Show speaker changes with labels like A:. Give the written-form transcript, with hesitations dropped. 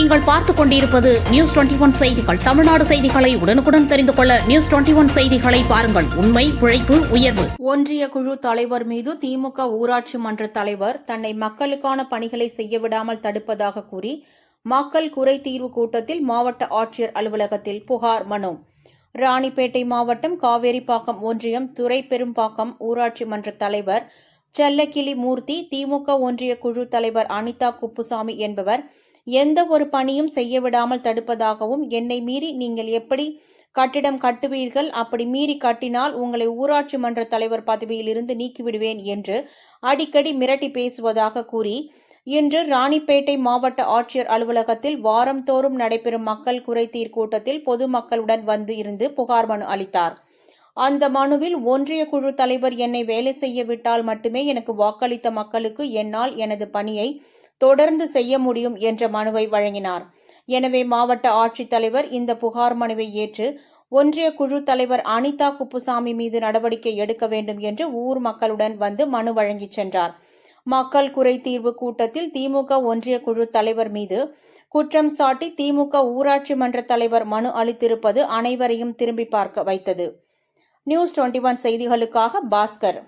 A: நீங்கள் பார்த்துக் கொண்டிருப்பது நியூஸ் 21 செய்திகள். தமிழ்நாடு செய்திகளை உடனுக்குடன் தெரிந்து கொள்ள நியூஸ் 21 செய்திகளை பாருங்கள். உண்மை, உழைப்பு, உயர்வு.
B: ஒன்றிய குழு தலைவர் மீது திமுக ஊராட்சி மன்ற தலைவர் தன்னை மக்களுக்கான பணிகளை செய்ய விடாமல் தடுப்பதாக கூறி மக்கள் குறை தீர்வு கூட்டத்தில் மாவட்ட ஆட்சியர் அலுவலகத்தில் புகார் மனு. ராணிப்பேட்டை மாவட்டம் காவேரிப்பாக்கம் ஒன்றியம் துரைப்பெரும்பாக்கம் ஊராட்சி மன்ற தலைவர் செல்லக்கிளி மூர்த்தி, திமுக ஒன்றிய குழு தலைவர் அனிதா குப்புசாமி என்பவர் எந்த ஒரு பணியும் செய்ய விடாமல் தடுப்பதாகவும், என்னை மீறி நீங்கள் எப்படி கட்டிடம் கட்டுவீர்கள், அப்படி மீறி கட்டினால் உங்களை ஊராட்சி மன்ற தலைவர் பதவியில் இருந்து நீக்கிவிடுவேன் என்று அடிக்கடி மிரட்டி பேசுவதாக கூறி இன்று ராணிப்பேட்டை மாவட்ட ஆட்சியர் அலுவலகத்தில் வாரந்தோறும் நடைபெறும் மக்கள் குறைதீர் கூட்டத்தில் பொதுமக்களுடன் வந்து இருந்து புகார் மனு அளித்தார். அந்த மனுவில் ஒன்றிய குழு தலைவர் என்னை வேலை செய்ய விட்டால் மட்டுமே எனக்கு வாக்களித்த மக்களுக்கு என்னால் எனது பணியை தொடர்ந்து செய்ய முடியும் என்ற மனுவை வழங்கினார். எனவே மாவட்ட ஆட்சித்தலைவர் இந்த புகார் மனுவை ஏற்று ஒன்றிய குழு தலைவர் அனிதா குப்புசாமி மீது நடவடிக்கை எடுக்க வேண்டும் என்று ஊர் மக்களுடன் வந்து மனு வழங்கிச் சென்றார். மக்கள் குறை தீர்வு கூட்டத்தில் திமுக ஒன்றிய குழு தலைவர் மீது குற்றம் சாட்டி திமுக ஊராட்சி மன்ற தலைவர் மனு அளித்திருப்பது அனைவரையும் திரும்பி பார்க்க வைத்தது. நியூஸ் 21 செய்திகளுக்காக பாஸ்கர்.